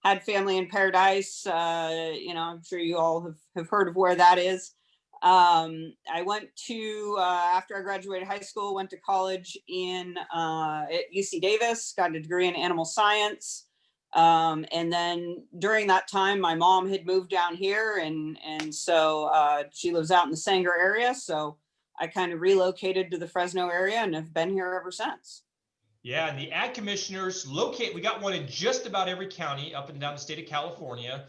Had family in Paradise. I'm sure you all have heard of where that is. I went to, after I graduated high school, went to college at UC Davis, got a degree in animal science. And then during that time, my mom had moved down here, and so she lives out in the Sanger area. So I kind of relocated to the Fresno area and have been here ever since. Yeah, and the ag commissioners we got one in just about every county up and down the state of California,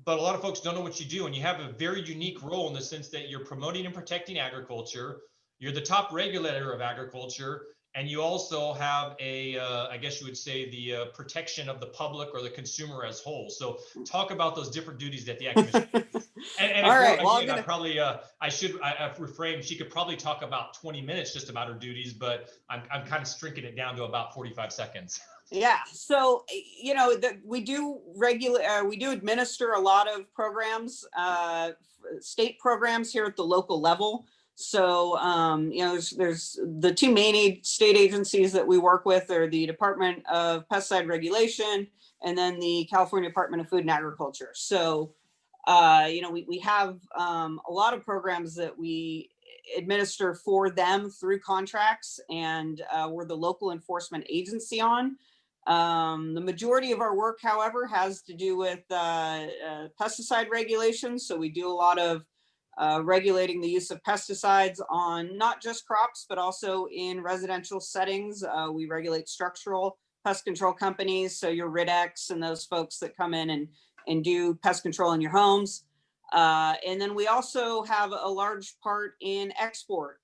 but a lot of folks don't know what you do, and you have a very unique role in the sense that you're promoting and protecting agriculture. You're the top regulator of agriculture, and you also have I guess you would say, the protection of the public or the consumer as whole. So talk about those different duties that the ag commissioner has. And All right, well, again, I've reframed. She could probably talk about 20 minutes just about her duties, but I'm kind of shrinking it down to about 45 seconds. Yeah, so we do administer a lot of programs, state programs here at the local level. So there's the two main state agencies that we work with are the Department of Pesticide Regulation and then the California Department of Food and Agriculture. So we have a lot of programs that we administer for them through contracts, and we're the local enforcement agency on. The majority of our work, however, has to do with pesticide regulations. So we do a lot of regulating the use of pesticides on not just crops, but also in residential settings. We regulate structural pest control companies. So your Ridex and those folks that come in and do pest control in your homes. And then we also have a large part in export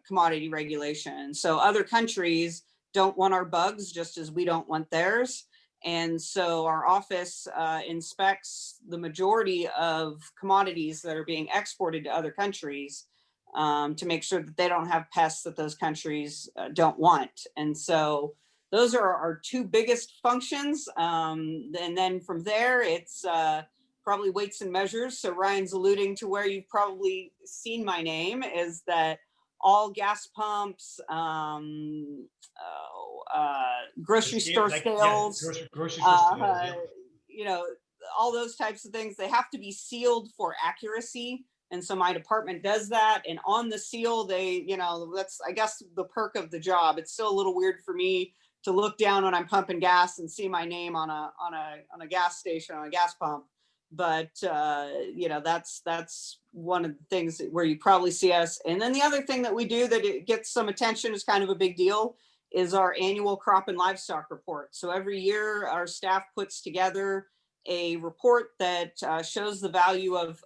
commodity regulation. So other countries don't want our bugs just as we don't want theirs. And so our office inspects the majority of commodities that are being exported to other countries to make sure that they don't have pests that those countries don't want. And so those are our two biggest functions. And then from there, it's probably weights and measures. So Ryan's alluding to where you've probably seen my name is that all gas pumps, grocery store scales, grocery store scales, all those types of things, they have to be sealed for accuracy. And so my department does that. And on the seal, that's, I guess, the perk of the job. It's still a little weird for me to look down when I'm pumping gas and see my name on a gas station, on a gas pump. But that's one of the things where you probably see us. And then the other thing that we do that it gets some attention, is kind of a big deal, is our annual crop and livestock report. So every year our staff puts together a report that shows the value of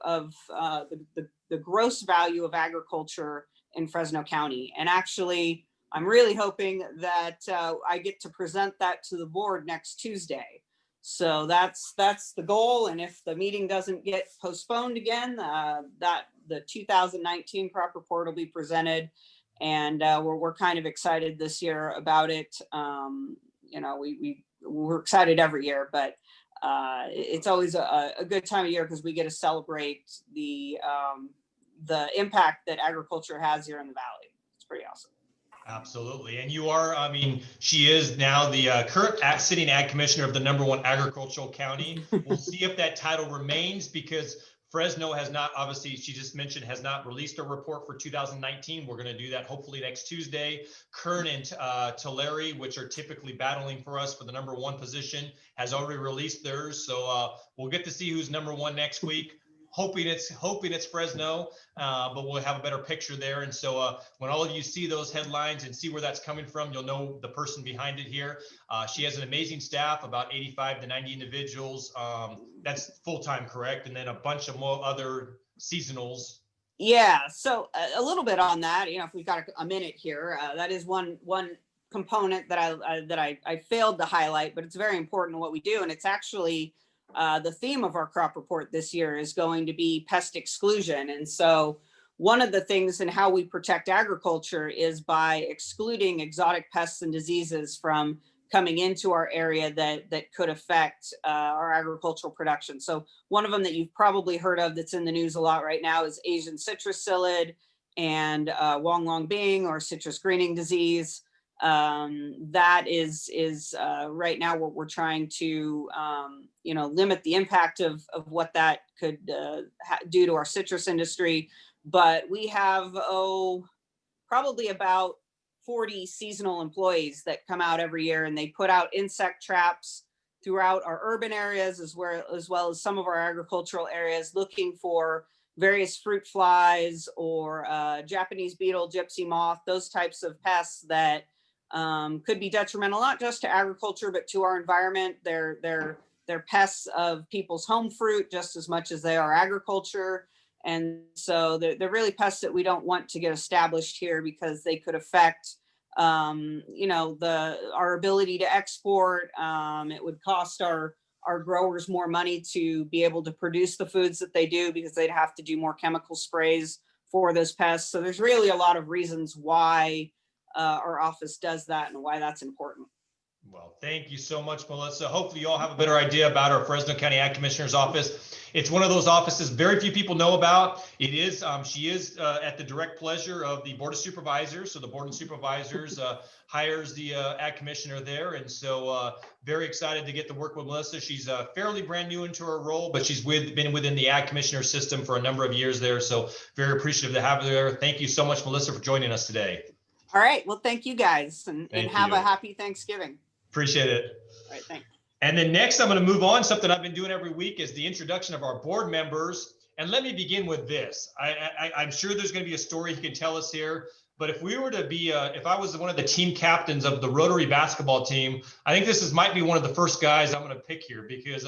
the gross value of agriculture in Fresno County. And actually, I'm really hoping that I get to present that to the board next Tuesday. So that's the goal. And if the meeting doesn't get postponed again, that the 2019 crop report will be presented. And we're kind of excited this year about it. We're excited every year, but it's always a good time of year because we get to celebrate the impact that agriculture has here in the Valley. It's pretty awesome. Absolutely. And you are, she is now the current sitting ag commissioner of the #1 agricultural county. We'll see if that title remains, because Fresno has not, obviously, she just mentioned, has not released a report for 2019. We're going to do that hopefully next Tuesday. Kern and Tulare, which are typically battling for us for the #1 position, has already released theirs. So we'll get to see who's #1 next week. Hoping it's Fresno, but we'll have a better picture there. And so when all of you see those headlines and see where that's coming from, you'll know the person behind it here. She has an amazing staff, about 85 to 90 individuals. That's full-time, correct? And then a bunch of more other seasonals. Yeah, so a little bit on that, if we've got a minute here, that is one component that I failed to highlight, but it's very important in what we do. And it's actually the theme of our crop report this year is going to be pest exclusion. And so one of the things in how we protect agriculture is by excluding exotic pests and diseases from coming into our area that could affect our agricultural production. So one of them that you've probably heard of that's in the news a lot right now is Asian citrus psyllid and Wong Long Bing, or citrus greening disease. that is right now what we're trying to, limit the impact of what that could do to our citrus industry. But we have, probably about 40 seasonal employees that come out every year, and they put out insect traps throughout our urban areas as well as some of our agricultural areas, looking for various fruit flies or Japanese beetle, gypsy moth, those types of pests that could be detrimental not just to agriculture but to our environment. They're pests of people's home fruit just as much as they are agriculture. And so they're really pests that we don't want to get established here, because they could affect, our ability to export. It would cost our growers more money to be able to produce the foods that they do, because they'd have to do more chemical sprays for those pests. So there's really a lot of reasons why our office does that and why that's important. Well, thank you so much, Melissa. Hopefully you all have a better idea about our Fresno County Ag Commissioner's office. It's one of those offices very few people know about. It is, she is at the direct pleasure of the Board of Supervisors. So the Board of Supervisors hires the Ag Commissioner there. And so very excited to get to work with Melissa. She's fairly brand new into her role, but she's been within the Ag Commissioner system for a number of years there. So very appreciative to have her there. Thank you so much, Melissa, for joining us today. All right. Well, thank you guys, and have a happy Thanksgiving. Appreciate it. All right, thanks. And then next, I'm going to move on. Something I've been doing every week is the introduction of our board members. And let me begin with this. I'm sure there's going to be a story he can tell us here. But if we were to be, if I was one of the team captains of the Rotary basketball team, I think this might be one of the first guys I'm going to pick here, because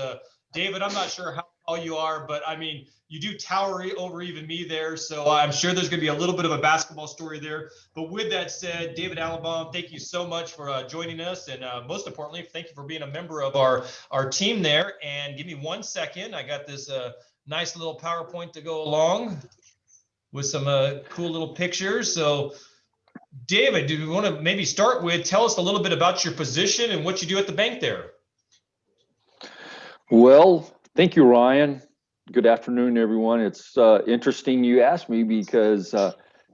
David, I'm not sure how tall you are, but I mean, you do tower over even me there. So I'm sure there's going to be a little bit of a basketball story there. But with that said, David Allenbaum, thank you so much for joining us. And most importantly, thank you for being a member of our team there. And give me 1 second. I got this nice little PowerPoint to go along with some cool little pictures. So David, do you want to maybe start with, tell us a little bit about your position and what you do at the bank there? Well, thank you, Ryan. Good afternoon, everyone. It's interesting you asked me, because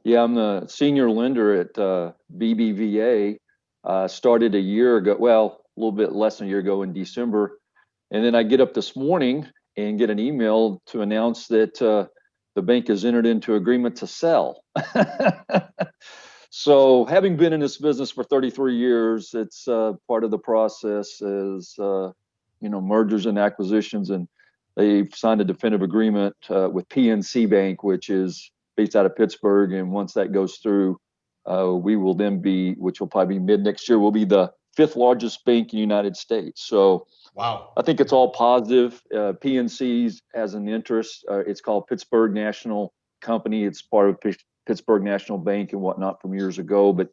yeah, I'm the senior lender at BBVA. Started a year ago, well, a little bit less than a year ago in December. And then I get up this morning and get an email to announce that the bank has entered into agreement to sell. So having been in this business for 33 years, it's part of the process is, mergers and acquisitions, and they've signed a definitive agreement with PNC Bank, which is based out of Pittsburgh. And once that goes through, we will then be, which will probably be mid next year, we'll be the 5th largest bank in the United States. So wow, I think it's all positive. PNC's has an interest. It's called Pittsburgh National Company. It's part of Pittsburgh National Bank and whatnot from years ago, but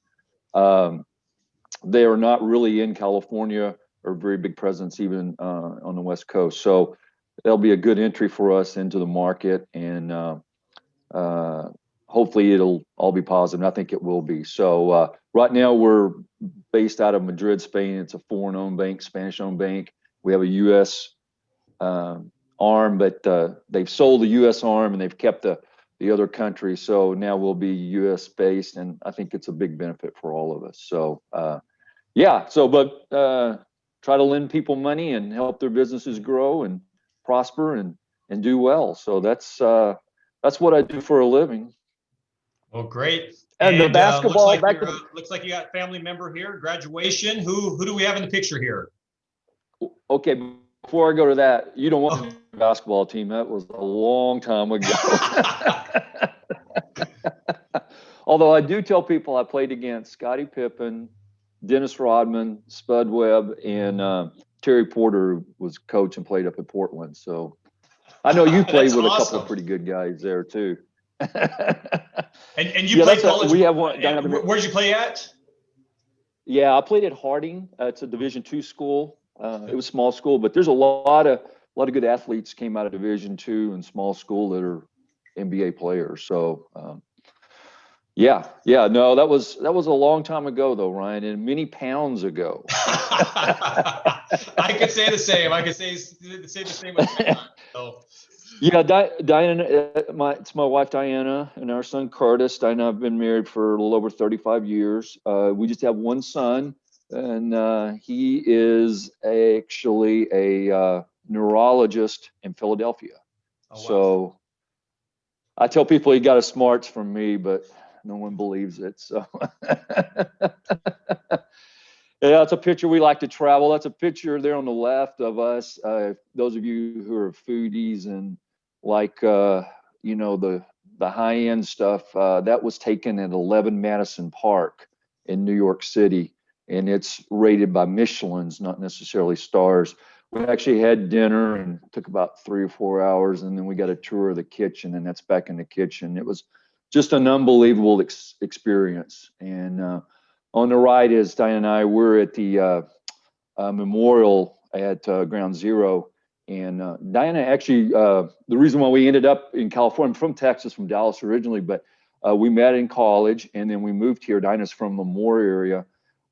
they are not really in California, or very big presence even on the West Coast. So that'll be a good entry for us into the market, and hopefully it'll all be positive. And I think it will be. So right now we're based out of Madrid, Spain. It's a foreign-owned bank, Spanish-owned bank. We have a U.S. arm, but they've sold the U.S. arm and they've kept the other countries. So now we'll be U.S. based, and I think it's a big benefit for all of us. So yeah. So, but try to lend people money and help their businesses grow and prosper and do well. So that's what I do for a living. Well, great. And the basketball, looks like you got family member here, graduation. Who do we have in the picture here? Okay, before I go to that, you don't want a basketball team. That was a long time ago. Although I do tell people I played against Scottie Pippen, Dennis Rodman, Spud Webb, and Terry Porter was coach and played up at Portland. So I know you played with awesome. A couple of pretty good guys there too. and you played college. We have one. Where'd you play at? Yeah, I played at Harding. It's a Division II school. It was a small school, but there's a lot of good athletes came out of Division II and small school that are NBA players. So yeah, no, that was a long time ago though, Ryan, and many pounds ago. I could say the same. I could say the same. So Yeah, Diana, it's my wife Diana and our son Curtis. Diana and I have been married for a little over 35 years. We just have one son, and he is actually a neurologist in Philadelphia. Oh, wow. So I tell people he got his smarts from me, but no one believes it. So yeah, that's a picture. We like to travel. That's a picture there on the left of us. Those of you who are foodies and like the high end stuff, that was taken at 11 Madison Park in New York City, and it's rated by Michelin's, not necessarily stars. We actually had dinner and took about 3 or 4 hours, and then we got a tour of the kitchen, and that's back in the kitchen. It was just an unbelievable experience. And on the right is Diane and I. We're at the memorial at Ground Zero. And Diana actually, the reason why we ended up in California, I'm from Texas, from Dallas originally, but we met in college and then we moved here. Diana's from the Moore area,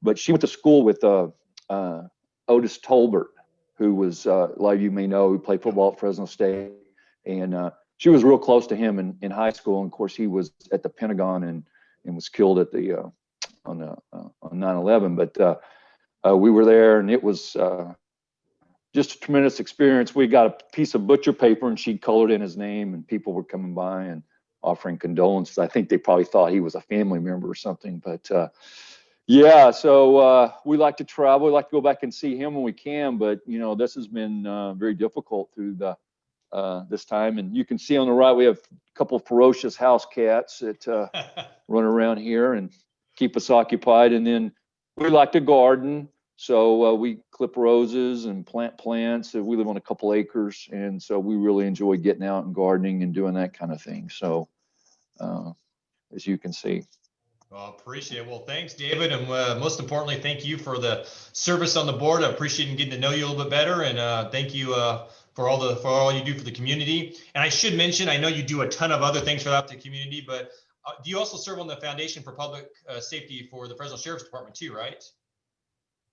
but she went to school with Otis Tolbert, who was, a lot of you may know, who played football at Fresno State. And she was real close to him in high school. And of course, he was at the Pentagon and was killed at the on 9/11. But we were there, and it was just a tremendous experience. We got a piece of butcher paper, and she colored in his name, and people were coming by and offering condolences. I think they probably thought he was a family member or something. But yeah, so we like to travel. We like to go back and see him when we can. But this has been very difficult through this time. And you can see on the right, we have a couple of ferocious house cats that run around here and keep us occupied. And then we like to garden. So we clip roses and plant plants. We live on a couple acres. And so we really enjoy getting out and gardening and doing that kind of thing. So as you can see. Well, appreciate it. Well, thanks, David. And most importantly, thank you for the service on the board. I appreciate getting to know you a little bit better. And thank you for all you do for the community. And I should mention, I know you do a ton of other things for the community, but do you also serve on the Foundation for Public Safety for the Fresno Sheriff's Department too, right?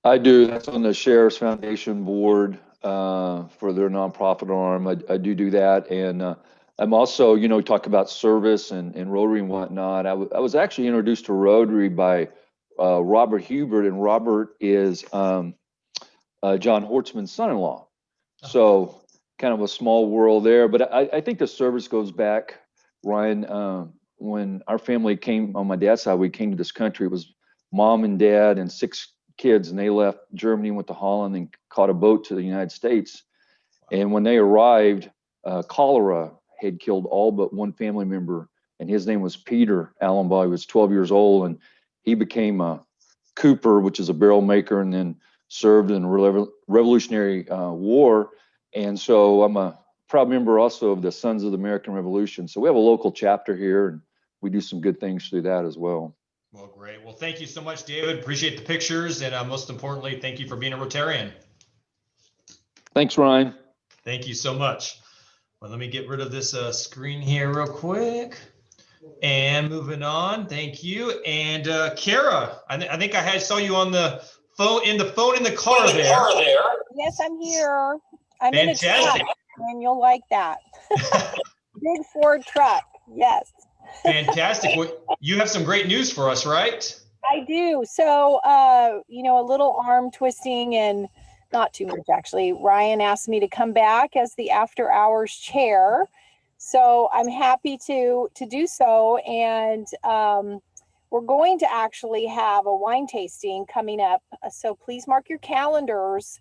I do. That's on the Sheriff's Foundation board for their nonprofit arm. I do that. And I'm also, we talk about service and Rotary and whatnot. I was actually introduced to Rotary by Robert Hubert, and Robert is John Hortzman's son-in-law. So kind of a small world there. But I think the service goes back, Ryan, when our family came on my dad's side, we came to this country. It was mom and dad and 6 kids, and they left Germany, went to Holland, and caught a boat to the United States. And when they arrived, cholera had killed all but one family member, and his name was Peter Allenbaugh. He was 12 years old, and he became a cooper, which is a barrel maker, and then served in the Revolutionary War. And so I'm a proud member also of the Sons of the American Revolution. So we have a local chapter here, and we do some good things through that as well. Well, great. Well, thank you so much, David. Appreciate the pictures. And most importantly, thank you for being a Rotarian. Thanks, Ryan. Thank you so much. Well, let me get rid of this screen here real quick. And moving on. Thank you. And Kara, I think I saw you on the phone in the car there. Yes, I'm here. I'm Fantastic. in a truck, and you'll like that. Big Ford truck. Yes. Fantastic. Well, you have some great news for us, right? I do. So, a little arm twisting and not too much, actually. Ryan asked me to come back as the after hours chair. So I'm happy to do so. And we're going to actually have a wine tasting coming up. So please mark your calendars.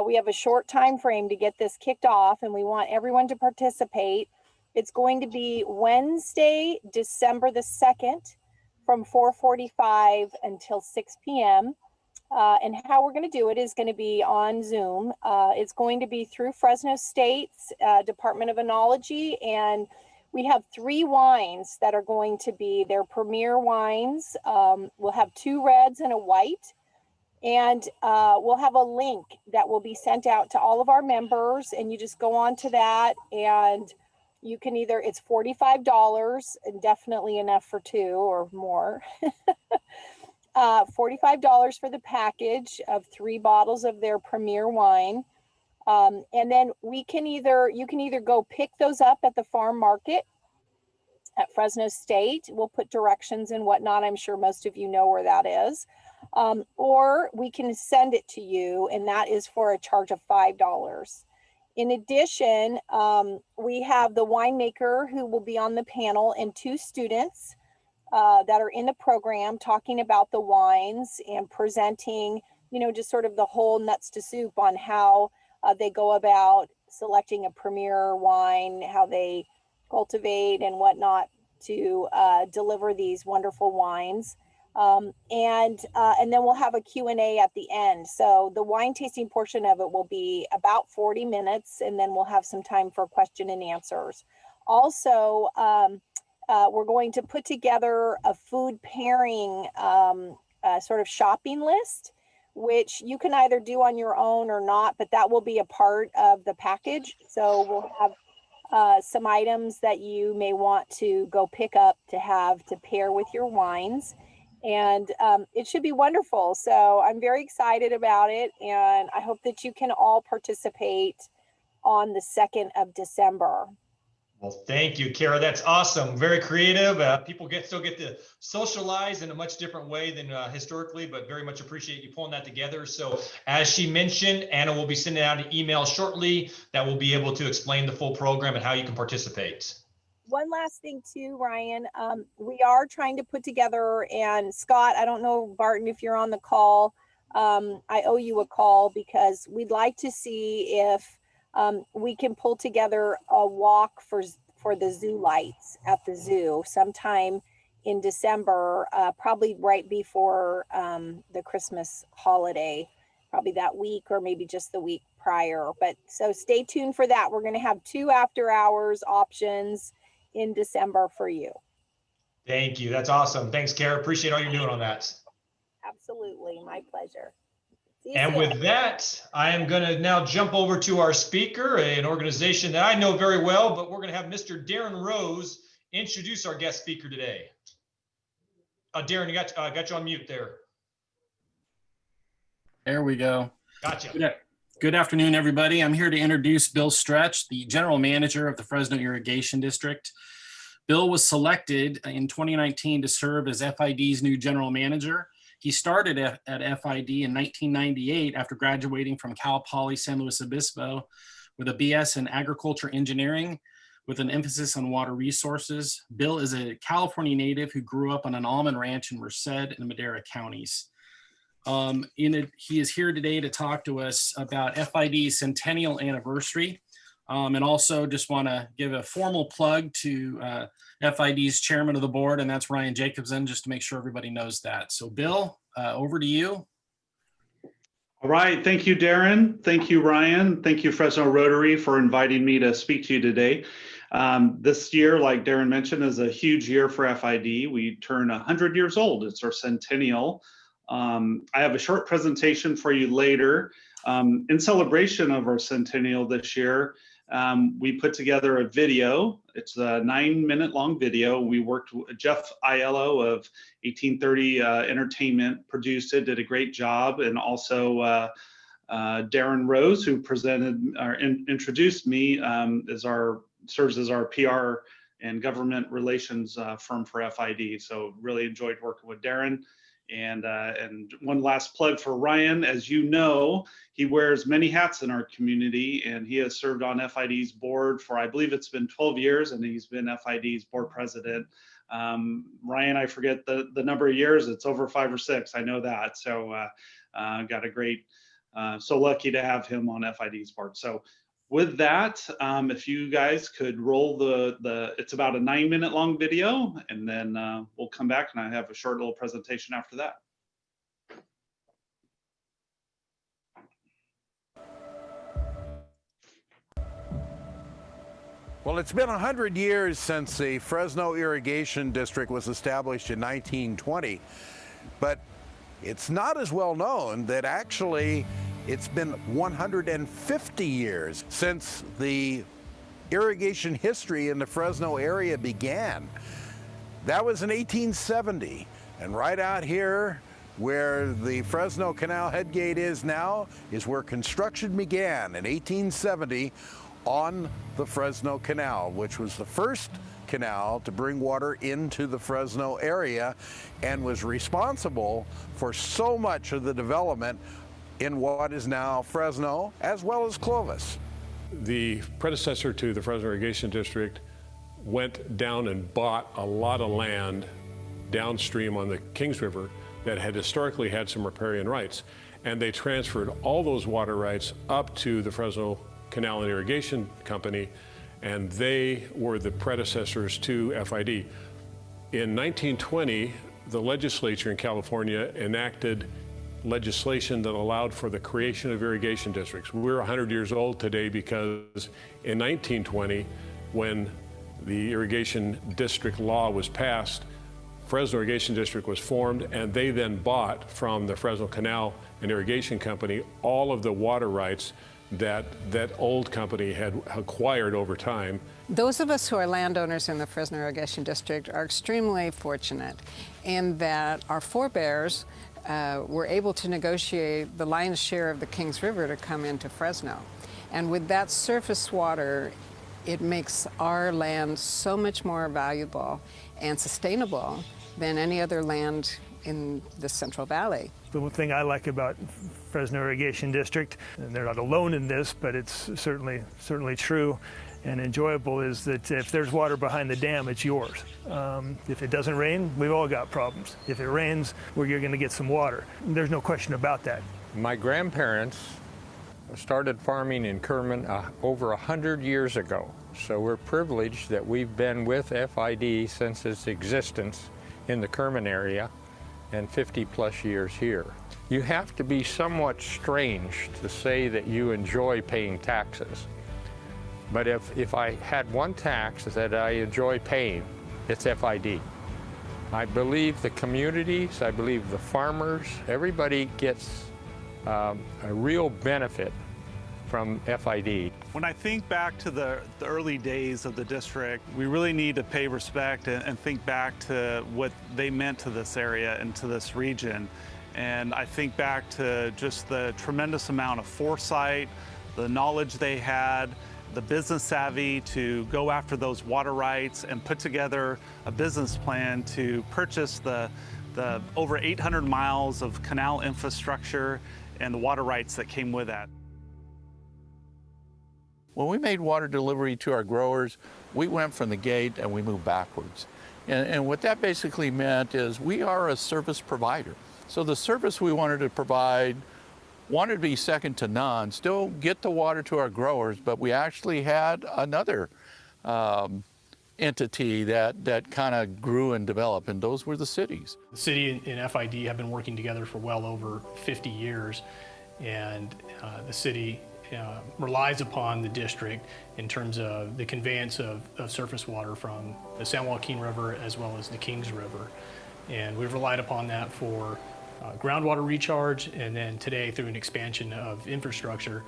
We have a short time frame to get this kicked off, and we want everyone to participate. It's going to be Wednesday, December the 2nd from 4:45 until 6 p.m. And how we're going to do it is going to be on Zoom. It's going to be through Fresno State's Department of Enology, and we have 3 wines that are going to be their premier wines. We'll have 2 reds and a white, and we'll have a link that will be sent out to all of our members, and you just go on to that, and you can it's $45 and definitely enough for 2 or more. $45 for the package of 3 bottles of their premier wine. And then you can either go pick those up at the farm market at Fresno State. We'll put directions and whatnot. I'm sure most of you know where that is. Or we can send it to you, and that is for a charge of $5. In addition, we have the winemaker who will be on the panel and 2 students that are in the program talking about the wines and presenting, just sort of the whole nuts to soup on how they go about selecting a premier wine, how they cultivate and whatnot to deliver these wonderful wines. And then we'll have a Q&A at the end. So the wine tasting portion of it will be about 40 minutes, and then we'll have some time for question and answers. Also, we're going to put together a food pairing sort of shopping list, which you can either do on your own or not, but that will be a part of the package. So we'll have some items that you may want to go pick up to have to pair with your wines. And it should be wonderful. So I'm very excited about it. And I hope that you can all participate on the 2nd of December. Well, thank you, Kara. That's awesome. Very creative. People still get to socialize in a much different way than historically, but very much appreciate you pulling that together. So as she mentioned, Anna will be sending out an email shortly that will be able to explain the full program and how you can participate. One last thing too, Ryan, we are trying to put together, and Scott, I don't know, Barton, if you're on the call, I owe you a call because we'd like to see if we can pull together a walk for the zoo lights at the zoo sometime in December, probably right before the Christmas holiday, probably that week or maybe just the week prior. But so stay tuned for that. We're going to have 2 after hours options in December for you. Thank you. That's awesome. Thanks, Kara. Appreciate all you're doing on that. Absolutely. My pleasure. And with that, I am going to now jump over to our speaker, an organization that I know very well, but we're going to have Mr. Darren Rose introduce our guest speaker today. Darren, you got you on mute there. There we go. Gotcha. Good afternoon, everybody. I'm here to introduce Bill Stretch, the General Manager of the Fresno Irrigation District. Bill was selected in 2019 to serve as FID's new General Manager. He started at FID in 1998 after graduating from Cal Poly San Luis Obispo with a BS in Agriculture Engineering with an emphasis on water resources. Bill is a California native who grew up on an almond ranch in Merced and Madera counties. He is here today to talk to us about FID's centennial anniversary, and also just want to give a formal plug to FID's chairman of the board, and that's Ryan Jacobson, just to make sure everybody knows that. So Bill, over to you. All right, thank you, Darren. Thank you, Ryan. Thank you, Fresno Rotary, for inviting me to speak to you today. This year, like Darren mentioned, is a huge year for FID. We turn 100 years old. It's our centennial. I have a short presentation for you later. In celebration of our centennial this year, we put together a video. It's a 9-minute long video. We worked with Jeff Aiello of 1830 Entertainment, produced it, did a great job, and also Darren Rose, who presented or introduced me, serves as our PR and government relations firm for FID. So really enjoyed working with Darren. And one last plug for Ryan. As you know, he wears many hats in our community, and he has served on FID's board for, I believe it's been 12 years, and he's been FID's board president. Ryan, I forget the number of years. It's over 5 or 6. I know that. So got a great, so lucky to have him on FID's board. So with that, if you guys could roll it's about a 9-minute long video, and then we'll come back and I have a short little presentation after that. Well, it's been 100 years since the Fresno Irrigation District was established in 1920, but it's not as well known that actually it's been 150 years since the irrigation history in the Fresno area began. That was in 1870, and right out here Where the Fresno Canal headgate is now is where construction began in 1870 on the Fresno Canal, which was the first canal to bring water into the Fresno area and was responsible for so much of the development in what is now Fresno as well as Clovis. The predecessor to the Fresno Irrigation District went down and bought a lot of land downstream on the Kings River that had historically had some riparian rights. And they transferred all those water rights up to the Fresno Canal and Irrigation Company, and they were the predecessors to FID. In 1920, the legislature in California enacted legislation that allowed for the creation of irrigation districts. We're 100 years old today because in 1920, when the irrigation district law was passed, Fresno Irrigation District was formed, and they then bought from the Fresno Canal and Irrigation Company all of the water rights that that old company had acquired over time. Those of us who are landowners in the Fresno Irrigation District are extremely fortunate in that our forebears were able to negotiate the lion's share of the Kings River to come into Fresno. And with that surface water, it makes our land so much more valuable and sustainable than any other land in the Central Valley. The one thing I like about Fresno Irrigation District, and they're not alone in this, but it's certainly true and enjoyable, is that if there's water behind the dam, it's yours. If it doesn't rain, we've all got problems. If it rains, you're going to get some water. There's no question about that. My grandparents started farming in Kerman over 100 years ago. So we're privileged that we've been with FID since its existence in the Kerman area and 50 plus years here. You have to be somewhat strange to say that you enjoy paying taxes. But if I had one tax that I enjoy paying, it's FID. I believe the communities, I believe the farmers, everybody gets a real benefit from FID. When I think back to the early days of the district, we really need to pay respect and think back to what they meant to this area and to this region. And I think back to just the tremendous amount of foresight, the knowledge they had, the business savvy to go after those water rights and put together a business plan to purchase the over 800 miles of canal infrastructure and the water rights that came with that. When we made water delivery to our growers, we went from the gate and we moved backwards. And what that basically meant is we are a service provider. So the service we wanted to provide wanted to be second to none, still get the water to our growers, but we actually had another entity that kind of grew and developed, and those were the cities. The city and FID have been working together for well over 50 years, and the city relies upon the district in terms of the conveyance of surface water from the San Joaquin River as well as the Kings River. And we've relied upon that for groundwater recharge, and then today through an expansion of infrastructure.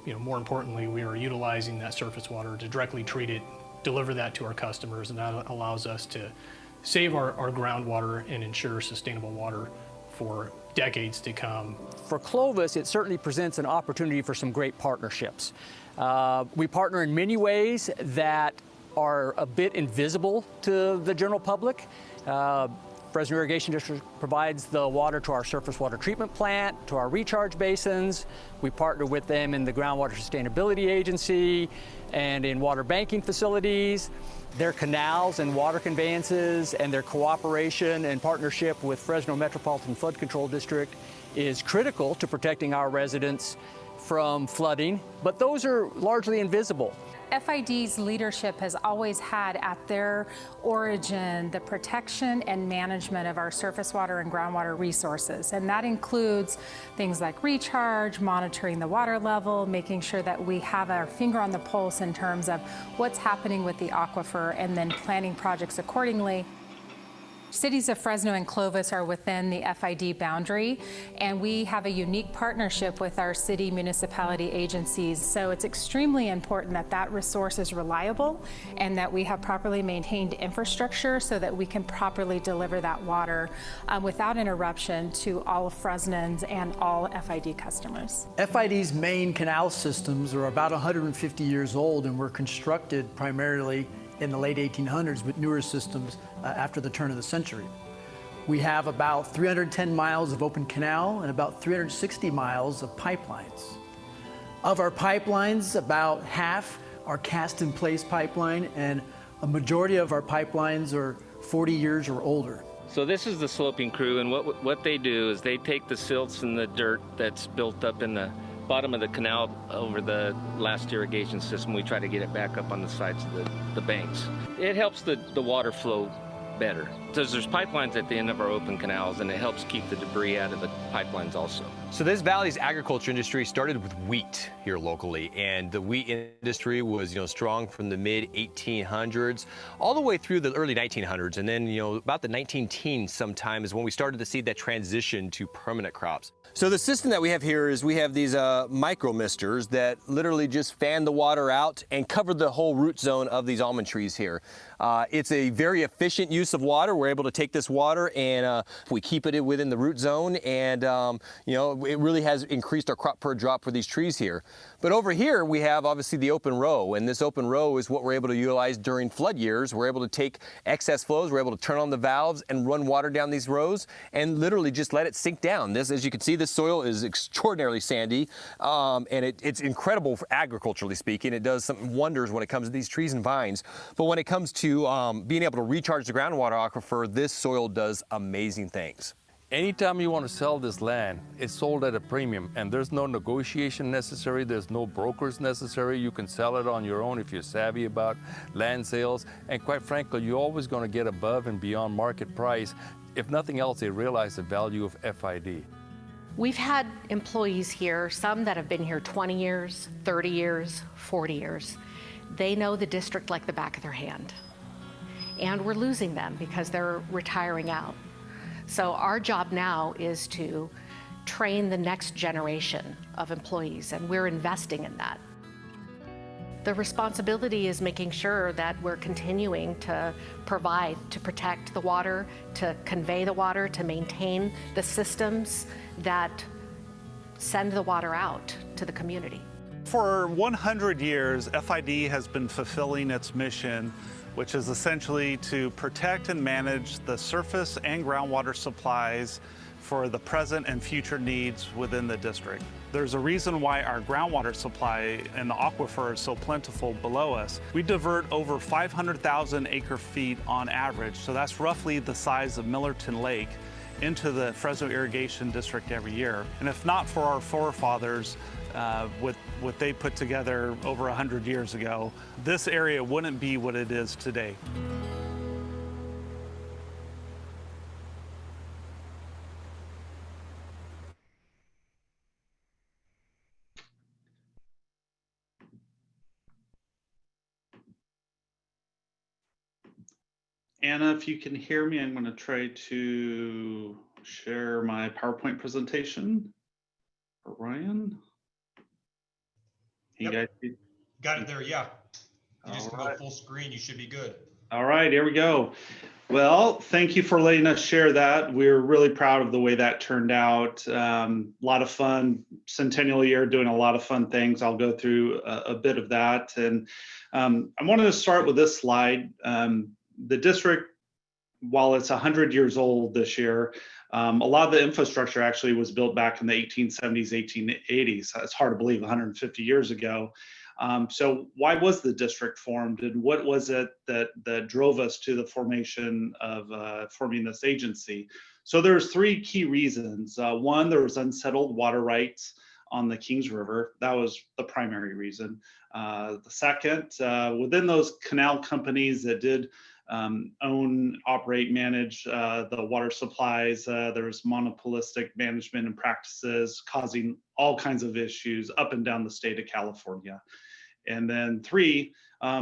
More importantly, we are utilizing that surface water to directly treat it, deliver that to our customers, and that allows us to save our groundwater and ensure sustainable water for decades to come. For Clovis, it certainly presents an opportunity for some great partnerships. We partner in many ways that are a bit invisible to the general public. Fresno Irrigation District provides the water to our surface water treatment plant, to our recharge basins. We partner with them in the Groundwater Sustainability Agency and in water banking facilities. Their canals and water conveyances and their cooperation and partnership with Fresno Metropolitan Flood Control District is critical to protecting our residents from flooding, but those are largely invisible. FID's leadership has always had at their origin the protection and management of our surface water and groundwater resources. And that includes things like recharge, monitoring the water level, making sure that we have our finger on the pulse in terms of what's happening with the aquifer, and then planning projects accordingly. Cities of Fresno and Clovis are within the FID boundary, and we have a unique partnership with our city municipality agencies. So it's extremely important that that resource is reliable and that we have properly maintained infrastructure so that we can properly deliver that water without interruption to all of Fresnans and all FID customers. FID's main canal systems are about 150 years old and were constructed primarily in the late 1800s with newer systems after the turn of the century. We have about 310 miles of open canal and about 360 miles of pipelines. Of our pipelines, about half are cast-in-place pipeline, and a majority of our pipelines are 40 years or older. So this is the sloping crew, and what they do is they take the silts and the dirt that's built up in the bottom of the canal over the last irrigation system. We try to get it back up on the sides of the banks. It helps the water flow better. Because there's pipelines at the end of our open canals, and it helps keep the debris out of the pipelines also. So this valley's agriculture industry started with wheat here locally, and the wheat industry was, strong from the mid 1800s all the way through the early 1900s, and then, about the 19-teens sometime is when we started to see that transition to permanent crops. So the system that we have here is we have these micro misters that literally just fan the water out and cover the whole root zone of these almond trees here. It's a very efficient use of water. We're able to take this water and we keep it within the root zone, and it really has increased our crop per drop for these trees here. But over here we have obviously the open row, and this open row is what we're able to utilize during flood years. We're able to take excess flows, we're able to turn on the valves and run water down these rows and literally just let it sink down. This, as you can see, this soil is extraordinarily sandy, and it's incredible for agriculturally speaking. It does some wonders when it comes to these trees and vines. But when it comes to being able to recharge the groundwater aquifer, this soil does amazing things. Anytime you want to sell this land, it's sold at a premium, and there's no negotiation necessary, there's no brokers necessary. You can sell it on your own if you're savvy about land sales, and quite frankly, you're always going to get above and beyond market price. If nothing else, they realize the value of FID. We've had employees here, some that have been here 20 years, 30 years, 40 years. They know the district like the back of their hand. And we're losing them because they're retiring out. So our job now is to train the next generation of employees, and we're investing in that. The responsibility is making sure that we're continuing to provide, to protect the water, to convey the water, to maintain the systems that send the water out to the community. For 100 years, FID has been fulfilling its mission, which is essentially to protect and manage the surface and groundwater supplies for the present and future needs within the district. There's a reason why our groundwater supply and the aquifer is so plentiful below us. We divert over 500,000 acre feet on average, so that's roughly the size of Millerton Lake, into the Fresno Irrigation District every year. And if not for our forefathers, what they put together over 100 years ago, this area wouldn't be what it is today. Anna, if you can hear me, I'm going to try to share my PowerPoint presentation for Ryan. Yep. Got it there, yeah. You just go full screen, you should be good. All right, here we go. Well, thank you for letting us share that. We're really proud of the way that turned out. A lot of fun, centennial year, doing a lot of fun things. I'll go through a bit of that. And I wanted to start with this slide. The district, while it's 100 years old this year, a lot of the infrastructure actually was built back in the 1870s, 1880s. It's hard to believe 150 years ago. So why was the district formed, and what was it that drove us to the formation of forming this agency? So there's three key reasons. One, there was unsettled water rights on the Kings River. That was the primary reason. The second, within those canal companies that did own, operate, manage the water supplies, there was monopolistic management and practices causing all kinds of issues up and down the state of California. And then 3,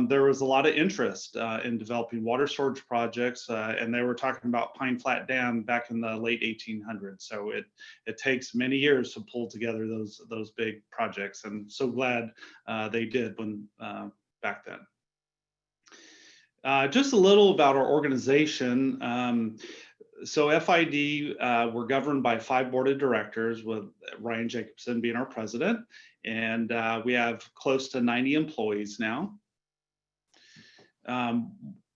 there was a lot of interest in developing water storage projects, and they were talking about Pine Flat Dam back in the late 1800s. So it takes many years to pull together those big projects, and so glad they did when back then. Just a little about our organization. So FID, we're governed by 5 board of directors, with Ryan Jacobson being our president, and we have close to 90 employees now.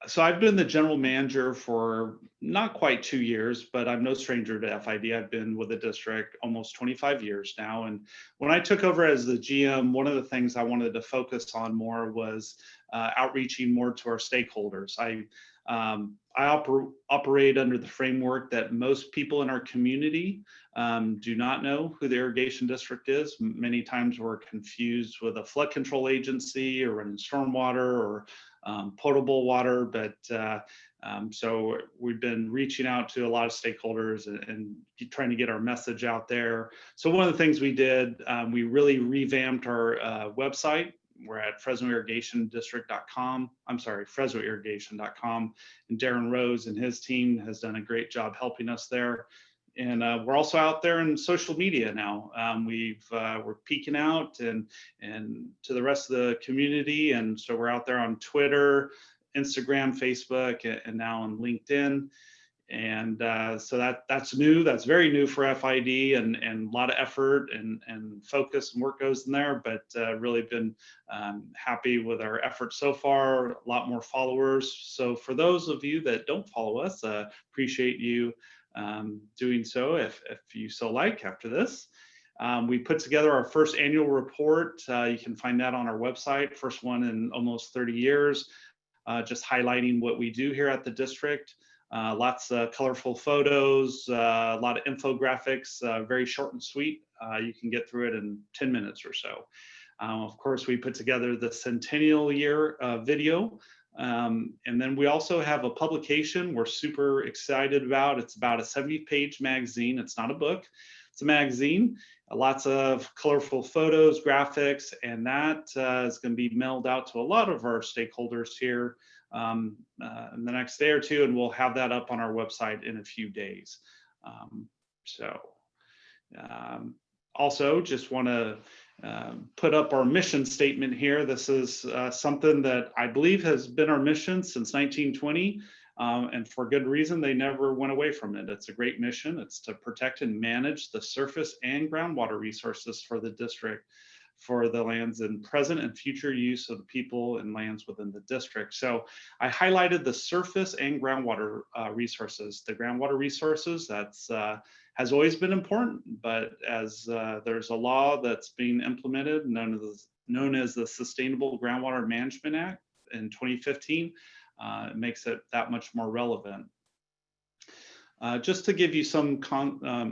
So I've been the general manager for not quite 2 years, but I'm no stranger to FID. I've been with the district almost 25 years now. And when I took over as the GM, one of the things I wanted to focus on more was outreaching more to our stakeholders. I operate under the framework that most people in our community do not know who the irrigation district is. Many times we're confused with a flood control agency or running stormwater or potable water, but so we've been reaching out to a lot of stakeholders and trying to get our message out there. So one of the things we did, we really revamped our website. We're at FresnoIrrigationDistrict.com. I'm sorry, FresnoIrrigation.com. And Darren Rose and his team has done a great job helping us there. And we're also out there in social media now. We're peeking out and to the rest of the community. And so we're out there on Twitter, Instagram, Facebook, and now on LinkedIn. And so that's new. That's very new for FID, and a lot of effort and focus and work goes in there. But really been happy with our efforts so far. A lot more followers. So for those of you that don't follow us, appreciate you doing so if you so like after this. We put together our first annual report. You can find that on our website. First one in almost 30 years. Just highlighting what we do here at the district. Lots of colorful photos, a lot of infographics, very short and sweet. You can get through it in 10 minutes or so. Of course, we put together the centennial year video. And then we also have a publication we're super excited about. It's about a 70-page magazine. It's not a book, it's a magazine. Lots of colorful photos, graphics, and that is going to be mailed out to a lot of our stakeholders here in the next day or two, and we'll have that up on our website in a few days. Also just want to put up our mission statement here. This is something that I believe has been our mission since 1920. And for good reason, they never went away from it. It's a great mission. It's to protect and manage the surface and groundwater resources for the district, for the lands in present and future use of the people and lands within the district. So I highlighted the surface and groundwater resources. The groundwater resources, that's has always been important, but as there's a law that's being implemented known as the Sustainable Groundwater Management Act in 2015, it makes it that much more relevant. Just to give you some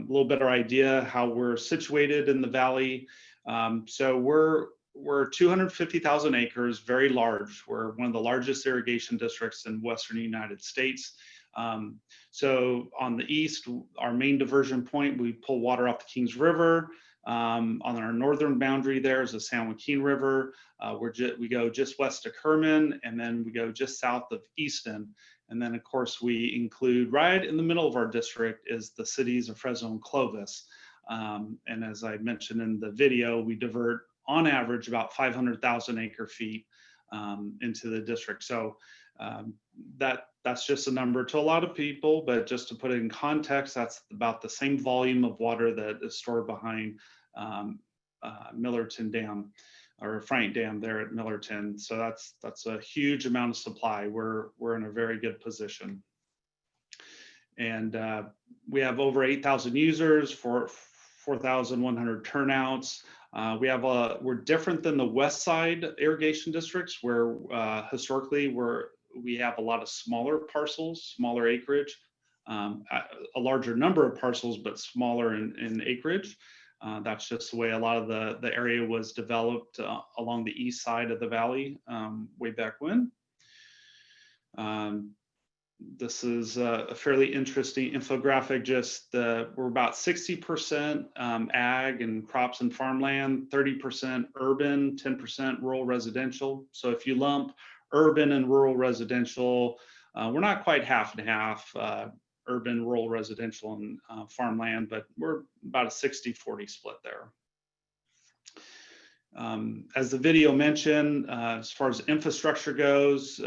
little better idea how we're situated in the valley. So we're 250,000 acres, very large. We're one of the largest irrigation districts in Western United States. So on the east, our main diversion point, we pull water off the Kings River. On our northern boundary there is the San Joaquin River. We go just west of Kerman, and then we go just south of Easton. And then of course we include right in the middle of our district is the cities of Fresno and Clovis. And as I mentioned in the video, we divert on average about 500,000 acre feet into the district. So that's just a number to a lot of people, but just to put it in context, that's about the same volume of water that is stored behind Millerton Dam or Frank Dam there at Millerton. So that's a huge amount of supply. We're in a very good position. And we have over 8,000 users, 4,100 turnouts. We're different than the west side irrigation districts where historically we have a lot of smaller parcels, smaller acreage, a larger number of parcels, but smaller in acreage. That's just the way a lot of the area was developed along the east side of the valley way back when. This is a fairly interesting infographic. Just we're about 60% ag and crops and farmland, 30% urban, 10% rural residential. So if you lump urban and rural residential, we're not quite half and half, urban, rural residential, and farmland, but we're about a 60-40 split there. As the video mentioned, as far as infrastructure goes,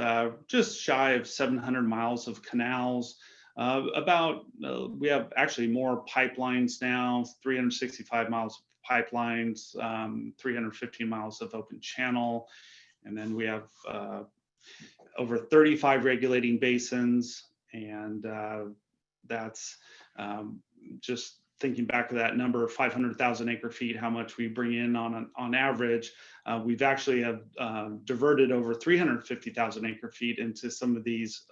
just shy of 700 miles of canals. We have actually more pipelines now, 365 miles of pipelines, 315 miles of open channel. And then we have over 35 regulating basins. And that's just thinking back to that number, 500,000 acre feet, how much we bring in on average. We've actually have diverted over 350,000 acre feet into some of these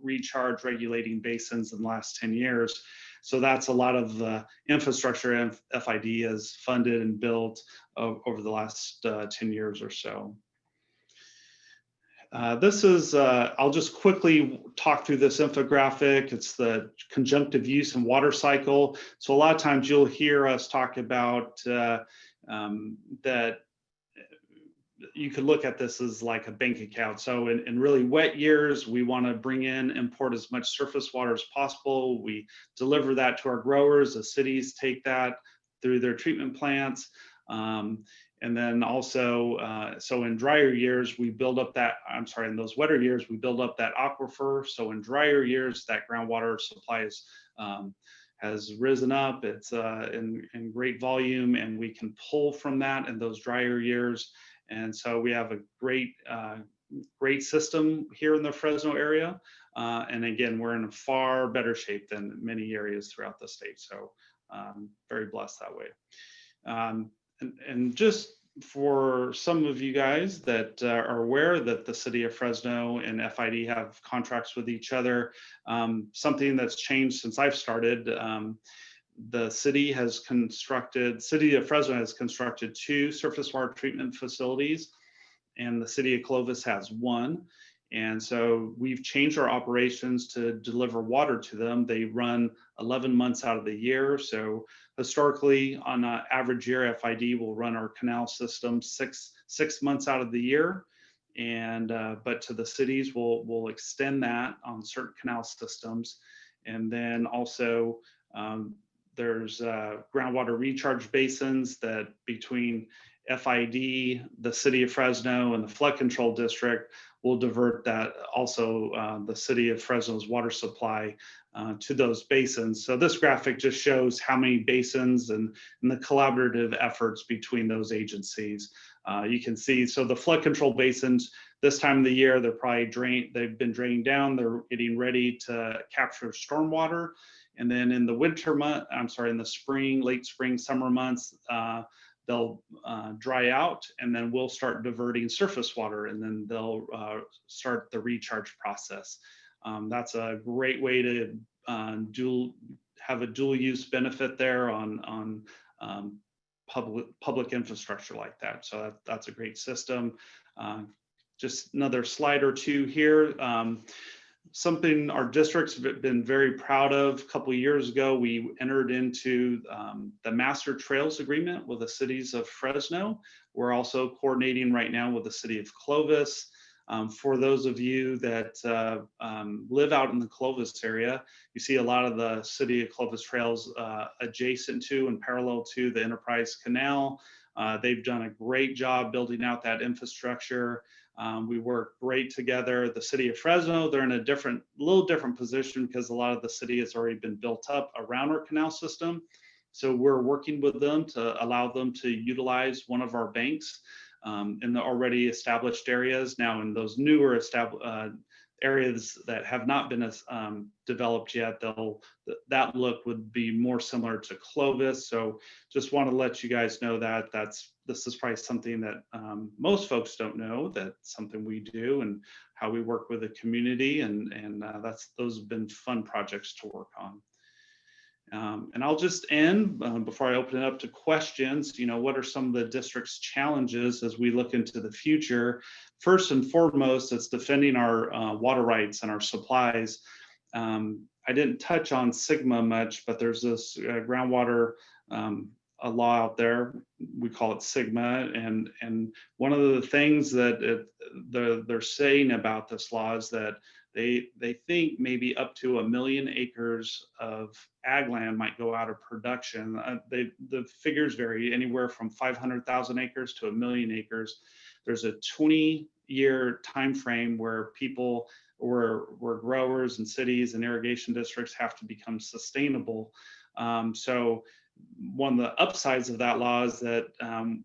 recharge regulating basins in the last 10 years. So that's a lot of the infrastructure FID has funded and built over the last 10 years or so. This is, I'll just quickly talk through this infographic. It's the conjunctive use and water cycle. So a lot of times you'll hear us talk about that you could look at this as like a bank account. So in really wet years, we want to bring in, import as much surface water as possible. We deliver that to our growers. The cities take that through their treatment plants. And then also, so in drier years, we build up that, in those wetter years, we build up that aquifer. So in drier years, that groundwater supply has risen up. It's in great volume, and we can pull from that in those drier years. And so we have a great system here in the Fresno area. And again, we're in a far better shape than many areas throughout the state. So very blessed that way. And just for some of you guys that are aware that the city of Fresno and FID have contracts with each other, something that's changed since I've started, the city of Fresno has constructed 2 surface water treatment facilities, and the city of Clovis has 1. And so we've changed our operations to deliver water to them. They run 11 months out of the year. So historically, on an average year, FID will run our canal system six months out of the year. And but to the cities, we'll extend that on certain canal systems. And then also there's groundwater recharge basins that between FID, the city of Fresno, and the flood control district will divert that also the city of Fresno's water supply to those basins. So this graphic just shows how many basins and the collaborative efforts between those agencies. You can see, so the flood control basins, this time of the year, they've been drained down, they're getting ready to capture stormwater. And then in the in the spring, late spring, summer months, they'll dry out, and then we'll start diverting surface water, and then they'll start the recharge process. That's a great way to have a dual use benefit there on public infrastructure like that. So that's a great system. Just another slide or two here. Something our district's been very proud of. A couple of years ago, we entered into the Master Trails Agreement with the cities of Fresno. We're also coordinating right now with the city of Clovis. For those of you that live out in the Clovis area, you see a lot of the city of Clovis trails adjacent to and parallel to the Enterprise Canal. They've done a great job building out that infrastructure. We work great together. The city of Fresno, they're in a little different position because a lot of the city has already been built up around our canal system. So we're working with them to allow them to utilize one of our banks in the already established areas. Now in those newer areas that have not been as developed yet, that look would be more similar to Clovis. So just want to let you guys know that this is probably something that most folks don't know, that's something we do and how we work with the community, and those have been fun projects to work on. And I'll just end before I open it up to questions. What are some of the district's challenges as we look into the future? First and foremost, it's defending our water rights and our supplies. I didn't touch on SGMA much, but there's this groundwater a law out there. We call it SGMA, and one of the things that they're saying about this law is that they think maybe up to 1 million acres of ag land might go out of production. The figures vary anywhere from 500,000 acres to 1 million acres. There's a 20-year time frame where people where growers and cities and irrigation districts have to become sustainable. So one of the upsides of that law is that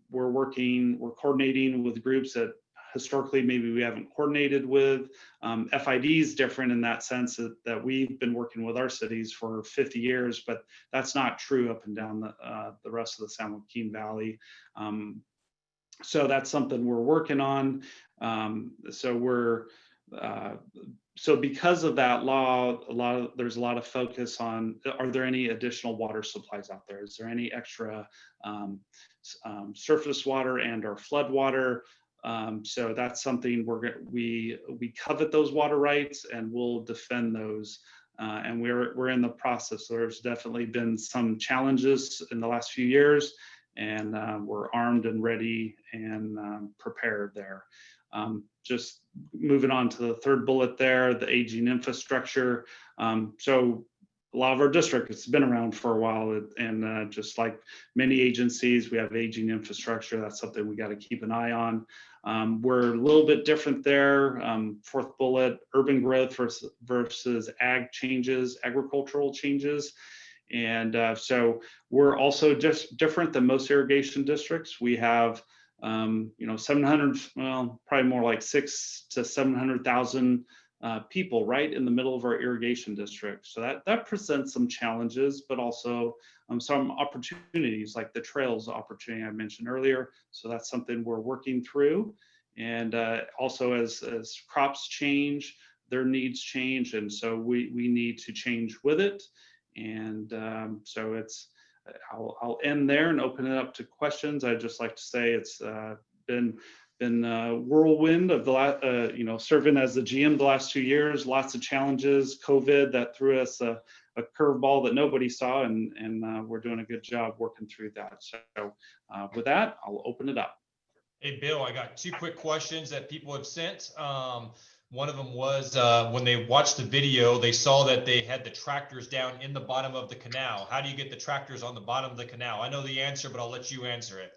we're coordinating with groups that historically maybe we haven't coordinated with. FID is different in that sense that we've been working with our cities for 50 years, but that's not true up and down the rest of the San Joaquin Valley. So that's something we're working on. So because of that law, there's a lot of focus on, are there any additional water supplies out there? Is there any extra surface water and or flood water? So that's something we covet those water rights, and we'll defend those. And we're in the process. So there's definitely been some challenges in the last few years, and we're armed and ready and prepared there. Just moving on to the third bullet there, the aging infrastructure. So a lot of our district, it's been around for a while, and just like many agencies, we have aging infrastructure. That's something we got to keep an eye on. We're a little bit different there. Fourth bullet, urban growth versus agricultural changes. And so we're also just different than most irrigation districts. We have 700, well, probably more like 600,000 to 700,000 people right in the middle of our irrigation district. So that presents some challenges, but also some opportunities, like the trails opportunity I mentioned earlier. So that's something we're working through. And also as crops change, their needs change. And so we need to change with it. And so I'll end there and open it up to questions. I'd just like to say it's been a whirlwind of the serving as the GM the last 2 years. Lots of challenges, COVID that threw us a curveball that nobody saw, and we're doing a good job working through that. So with that, I'll open it up. Hey, Bill, I got 2 quick questions that people have sent. One of them was when they watched the video, they saw that they had the tractors down in the bottom of the canal. How do you get the tractors on the bottom of the canal? I know the answer, but I'll let you answer it.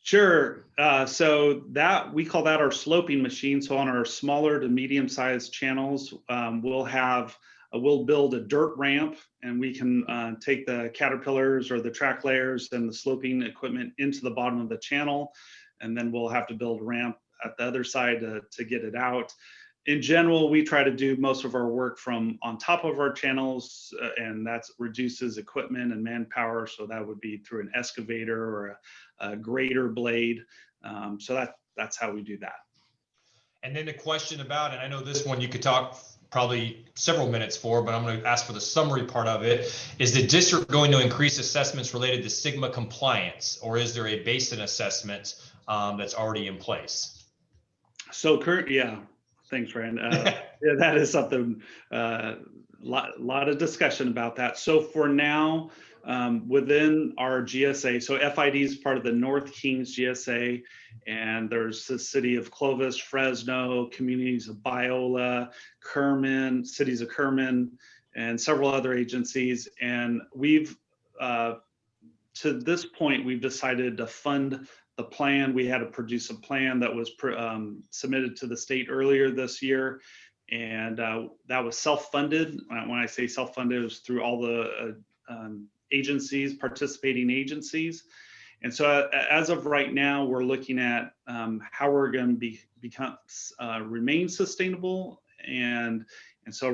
Sure. So that we call that our sloping machine. So on our smaller to medium-sized channels, we'll build a dirt ramp, and we can take the caterpillars or the track layers and the sloping equipment into the bottom of the channel, and then we'll have to build a ramp at the other side to get it out. In general, we try to do most of our work from on top of our channels, and that reduces equipment and manpower. So that would be through an excavator or a grader blade. So that's how we do that. And then the question about, and I know this one you could talk probably several minutes for, but I'm going to ask for the summary part of it. Is the district going to increase assessments related to SGMA compliance, or is there a basin assessment that's already in place? So thanks, Rand. Yeah, that is something, lot of discussion about that. So for now, within our GSA, so FID is part of the North Kings GSA, and there's the city of Clovis, Fresno, communities of Biola, Kerman, cities of Kerman, and several other agencies. And we've, to this point, we've decided to fund the plan. We had to produce a plan that was submitted to the state earlier this year, and that was self-funded. When I say self-funded, it was through all the agencies, participating agencies. And so as of right now, we're looking at how we're going to remain sustainable. And so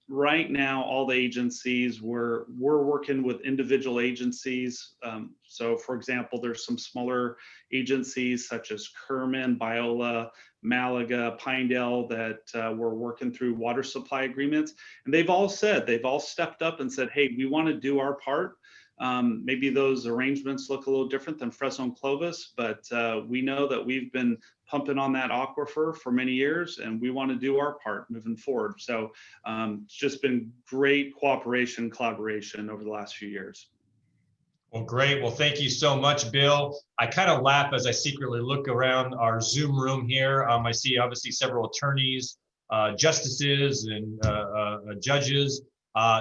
right now, all the agencies, we're working with individual agencies. So for example, there's some smaller agencies such as Kerman, Biola, Malaga, Pinedale that we're working through water supply agreements. And they've all stepped up and said, hey, we want to do our part. Maybe those arrangements look a little different than Fresno and Clovis, but we know that we've been pumping on that aquifer for many years, and we want to do our part moving forward. So it's just been great cooperation, collaboration over the last few years. Well, great. Well, thank you so much, Bill. I kind of laugh as I secretly look around our Zoom room here. I see obviously several attorneys, justices, and judges.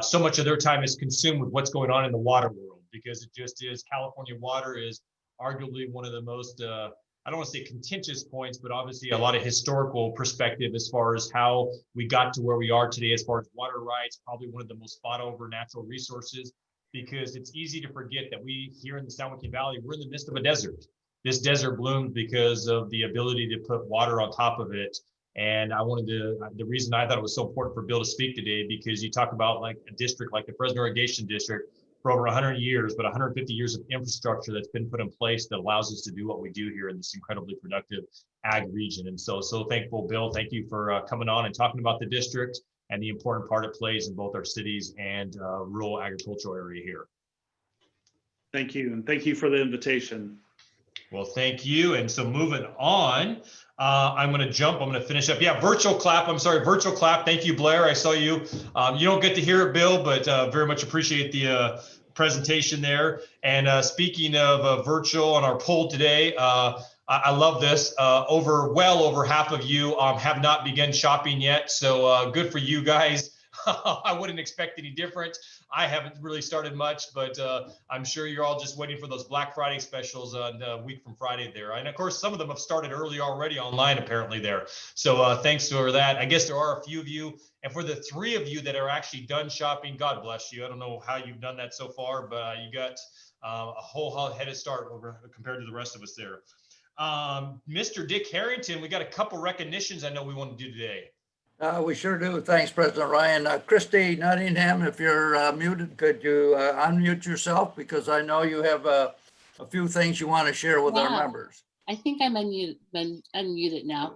So much of their time is consumed with what's going on in the water world, because it just is. California water is arguably one of the most, I don't want to say contentious points, but obviously a lot of historical perspective as far as how we got to where we are today as far as water rights, probably one of the most fought over natural resources, because it's easy to forget that we here in the San Joaquin Valley, we're in the midst of a desert. This desert bloomed because of the ability to put water on top of it. And the reason I thought it was so important for Bill to speak today, because you talk about like a district like the Fresno Irrigation District for over 100 years, but 150 years of infrastructure that's been put in place that allows us to do what we do here in this incredibly productive ag region. And so thankful, Bill. Thank you for coming on and talking about the district and the important part it plays in both our cities and rural agricultural area here. Thank you. And thank you for the invitation. Well, thank you. And so moving on, I'm going to finish up. Yeah, virtual clap. I'm sorry, virtual clap. Thank you, Blair. I saw you. You don't get to hear it, Bill, but very much appreciate the presentation there. And speaking of virtual on our poll today, I love this. Well over half of you have not begun shopping yet. So good for you guys. I wouldn't expect any different. I haven't really started much, but I'm sure you're all just waiting for those Black Friday specials a week from Friday there. And of course, some of them have started early already online apparently there. So thanks for that. I guess there are a few of you. And for the 3 of you that are actually done shopping, God bless you. I don't know how you've done that so far, but you got a whole head of start compared to the rest of us there. Mr. Dick Harrington, we got a couple recognitions I know we want to do today. We sure do. Thanks, President Ryan. Christy Nottingham, if you're muted, could you unmute yourself? Because I know you have a few things you want to share with our members. I think I'm unmuted now.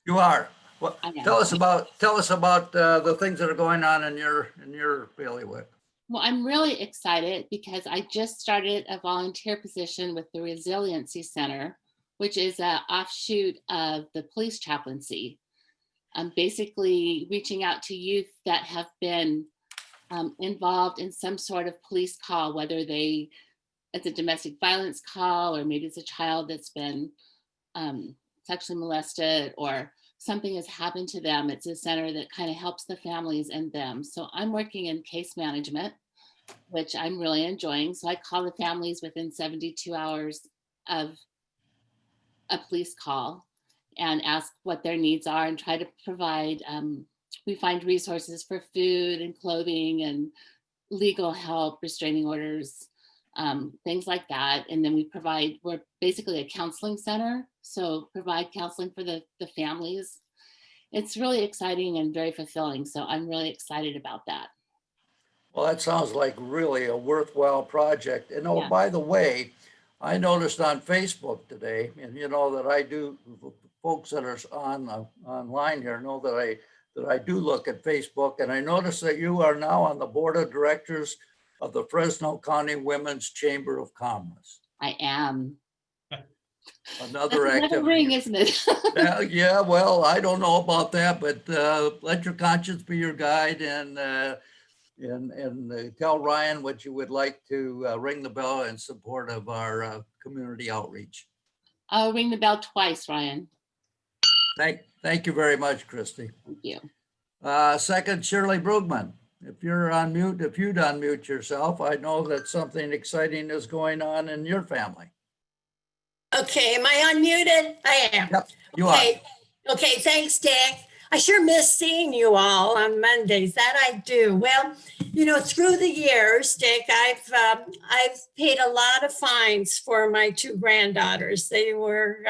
You are. Well, tell us about the things that are going on in your bailiwick. Well, I'm really excited because I just started a volunteer position with the Resiliency Center, which is an offshoot of the police chaplaincy. I'm basically reaching out to youth that have been involved in some sort of police call, whether it's a domestic violence call, or maybe it's a child that's been sexually molested, or something has happened to them. It's a center that kind of helps the families and them. So I'm working in case management, which I'm really enjoying. So I call the families within 72 hours of a police call and ask what their needs are and try to provide, we find resources for food and clothing and legal help, restraining orders, things like that. And then we're basically a counseling center. So provide counseling for the families. It's really exciting and very fulfilling. So I'm really excited about that. Well, that sounds like really a worthwhile project. And oh, by the way, I noticed on Facebook today, and you know that I do, folks that are online here know that I do look at Facebook, and I noticed that you are now on the board of directors of the Fresno County Women's Chamber of Commerce. I am. Another That's activity. Ring, isn't it? Yeah, well, I don't know about that, but let your conscience be your guide, and tell Ryan what you would like to ring the bell in support of our community outreach. I'll ring the bell twice, Ryan. Thank you very much, Christy. Thank you. Second, Shirley Brugman. If you'd unmute yourself, I know that something exciting is going on in your family. Okay, am I unmuted? I am. Yep, you are. Okay, thanks, Dick. I sure miss seeing you all on Mondays. That I do. Well, you know, through the years, Dick, I've paid a lot of fines for my 2 granddaughters. They were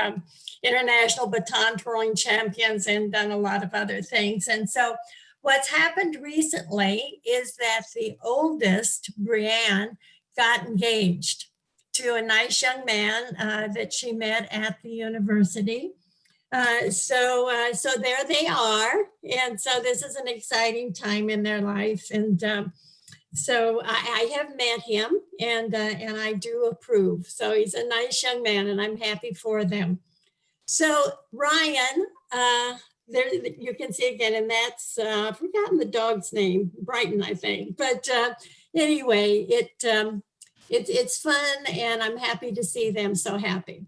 international baton twirling champions and done a lot of other things. And so What's happened recently is that the oldest, Brianne, got engaged to a nice young man that she met at the university. So there they are. And so this is an exciting time in their life. And so I have met him and I do approve. So he's a nice young man and I'm happy for them. So Ryan, there you can see again, and that's I've forgotten the dog's name, Brighton, I think. But anyway, it's fun, and I'm happy to see them so happy.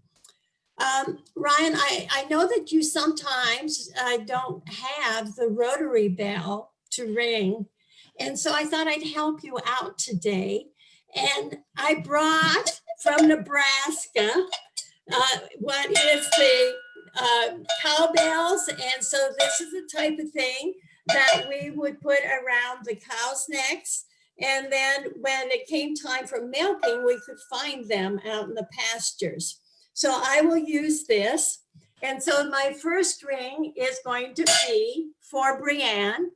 Ryan, I know that you sometimes don't have the Rotary bell to ring, and so I thought I'd help you out today. And I brought from Nebraska what is the cowbells. And so this is the type of thing that we would put around the cows' necks. And then when it came time for milking, we could find them out in the pastures. So I will use this. And so my first ring is going to be for Brianne.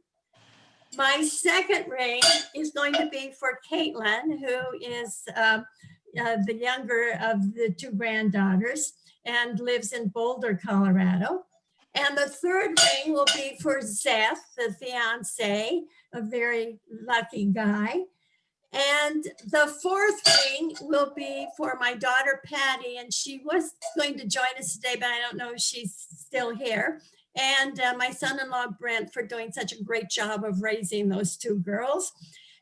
My second ring is going to be for Caitlin, who is the younger of the two granddaughters and lives in Boulder, Colorado. And the third ring will be for Zeth, the fiance, a very lucky guy. And the fourth ring will be for my daughter, Patty, and she was going to join us today, but I don't know if she's still here. And my son-in-law, Brent, for doing such a great job of raising those two girls.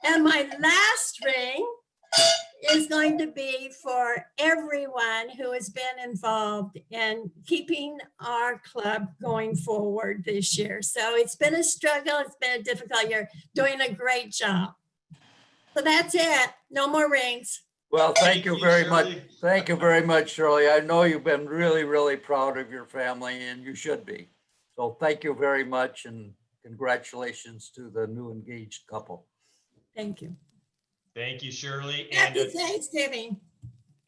And my last ring is going to be for everyone who has been involved in keeping our club going forward this year. So it's been a struggle. It's been a difficult year, doing a great job. So that's it. No more rings. Well, thank you very much. Thank you very much, Shirley. I know you've been really, really proud of your family, and you should be. So thank you very much, and congratulations to the new engaged couple. Thank you. Thank you, Shirley. Happy Thanksgiving.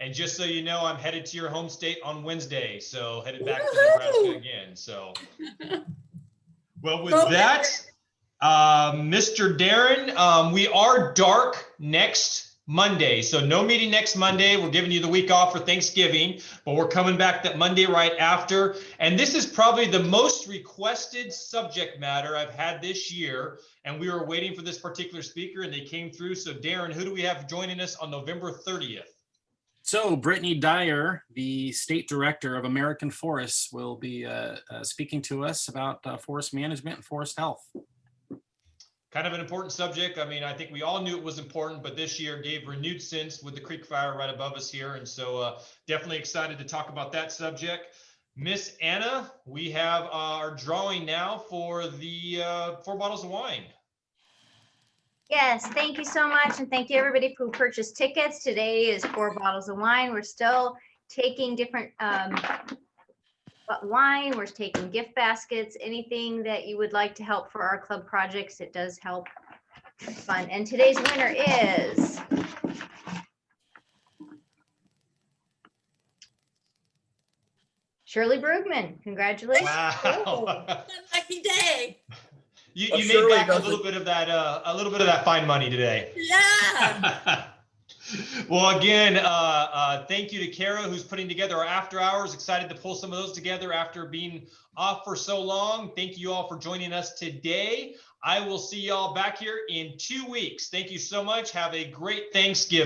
And just so you know, I'm headed to your home state on Wednesday, so headed back to Nebraska again. So, well, with that, Mr. Darren, we are dark next Monday, so no meeting next Monday. We're giving you the week off for Thanksgiving, but we're coming back that Monday right after. And this is probably the most requested subject matter I've had this year. And we were waiting for this particular speaker and they came through. So Darren, who do we have joining us on November 30th? So Brittany Dyer, the State Director of American Forests, will be speaking to us about forest management and forest health. Kind of an important subject. I mean, I think we all knew it was important, but this year gave renewed sense with the creek fire right above us here. And so definitely excited to talk about that subject. Miss Anna, we have our drawing now for the 4 bottles of wine. Yes, thank you so much. And thank you everybody who purchased tickets. Today is 4 bottles of wine. We're still taking different wine, we're taking gift baskets, anything that you would like to help for our club projects. It does help fun. And today's winner is Shirley Brugman. Congratulations. Wow. Lucky day. You made back a little bit of that fine money today. Yeah. Well, again, thank you to Kara, who's putting together our after hours. Excited to pull some of those together after being off for so long. Thank you all for joining us today. I will see y'all back here in 2 weeks. Thank you so much. Have a great Thanksgiving.